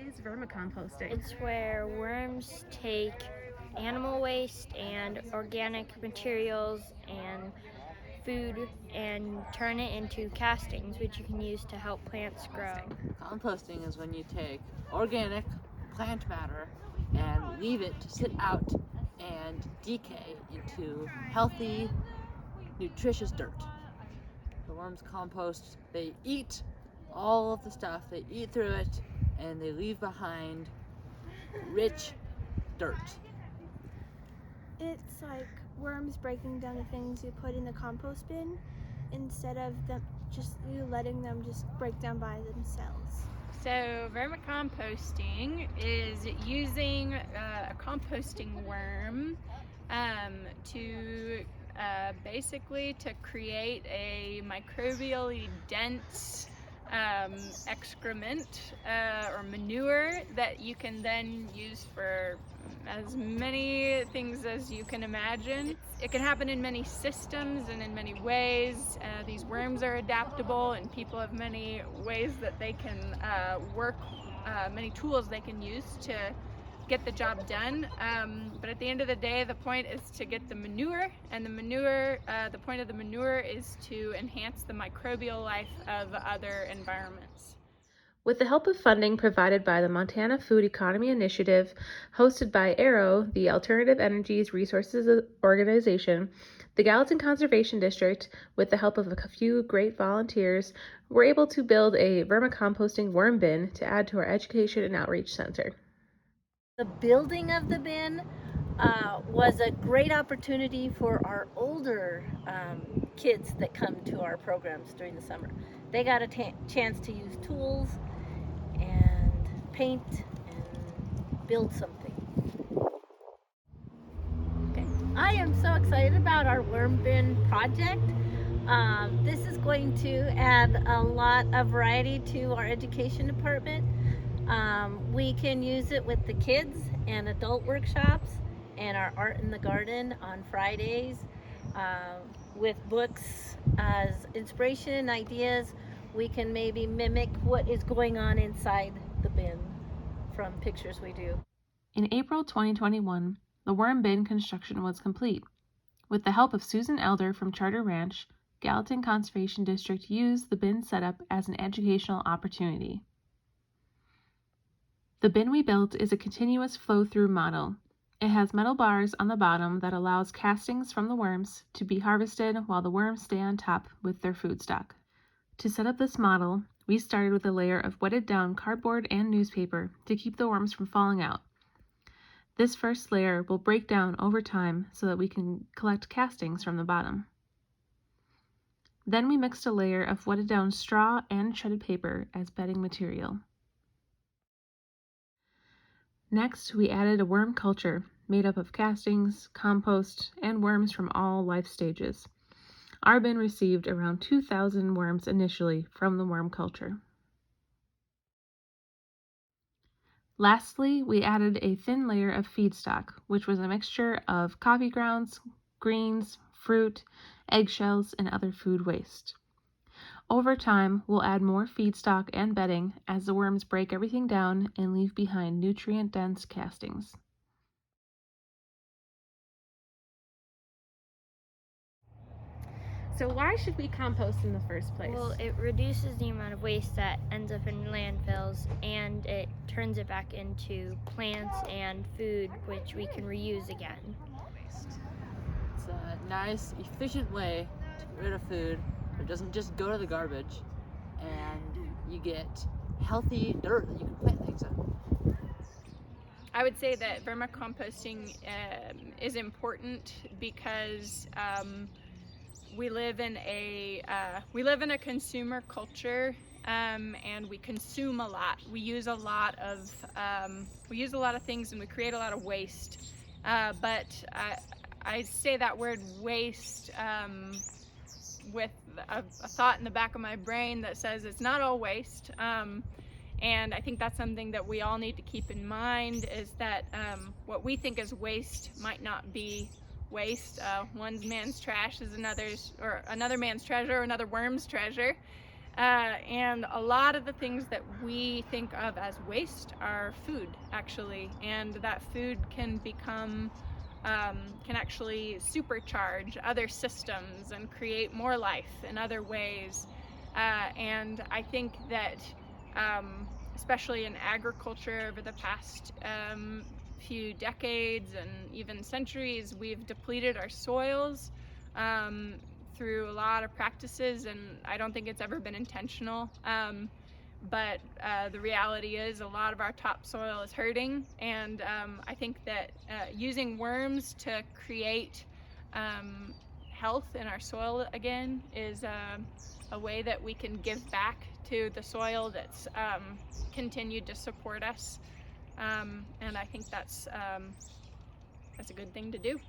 is vermicomposting? It's where worms take animal waste and organic materials and food and turn it into castings, which you can use to help plants grow. Composting is when you take organic plant matter and leave it to sit out and decay into healthy, nutritious dirt. The worms compost, they eat all of the stuff, they eat through it, and they leave behind rich dirt. It's like worms breaking down the things you put in the compost bin instead of them just you letting them just break down by themselves. So vermicomposting is using a composting worm to basically to create a microbially dense excrement or manure that you can then use for as many things as you can imagine. It can happen in many systems and in many ways. These worms are adaptable, and people have many ways that they can work, many tools they can use to get the job done. But at the end of the day, the point is to get the manure, and the point of the manure is to enhance the microbial life of other environments. With the help of funding provided by the Montana Food Economy Initiative, hosted by AERO, the Alternative Energies Resources Organization, the Gallatin Conservation District, with the help of a few great volunteers, were able to build a vermicomposting worm bin to add to our education and outreach center. The building of the bin was a great opportunity for our older kids that come to our programs during the summer. They got a chance to use tools and paint and build something. Okay. I am so excited about our worm bin project. This is going to add a lot of variety to our education department. We can use it with the kids and adult workshops and our art in the garden on Fridays with books as inspiration and ideas. We can maybe mimic what is going on inside the bin from pictures we do. In April 2021, the worm bin construction was complete. With the help of Susan Elder from Charter Ranch, Gallatin Conservation District used the bin setup as an educational opportunity. The bin we built is a continuous flow-through model. It has metal bars on the bottom that allows castings from the worms to be harvested while the worms stay on top with their food stock. To set up this model, we started with a layer of wetted down cardboard and newspaper to keep the worms from falling out. This first layer will break down over time so that we can collect castings from the bottom. Then we mixed a layer of wetted down straw and shredded paper as bedding material. Next, we added a worm culture made up of castings, compost, and worms from all life stages. Our bin received around 2,000 worms initially from the worm culture. Lastly, we added a thin layer of feedstock, which was a mixture of coffee grounds, greens, fruit, eggshells, and other food waste. Over time, we'll add more feedstock and bedding as the worms break everything down and leave behind nutrient-dense castings. So why should we compost in the first place? Well, it reduces the amount of waste that ends up in landfills, and it turns it back into plants and food, which we can reuse again. It's a nice, efficient way to get rid of food. It doesn't just go to the garbage, and you get healthy dirt that you can plant things in. I would say that vermicomposting is important because we live in a consumer culture, and we consume a lot. We use a lot of things, and we create a lot of waste. But I say that word waste with a thought in the back of my brain that says it's not all waste. And I think that's something that we all need to keep in mind, is that what we think is waste might not be waste. One man's trash is another man's treasure, or another worm's treasure. And a lot of the things that we think of as waste are food, actually, and that food can become can actually supercharge other systems and create more life in other ways. And I think that especially in agriculture over the past few decades and even centuries, we've depleted our soils through a lot of practices, and I don't think it's ever been intentional. But the reality is a lot of our topsoil is hurting, and I think that using worms to create health in our soil again is a way that we can give back to the soil that's continued to support us, and I think that's a good thing to do.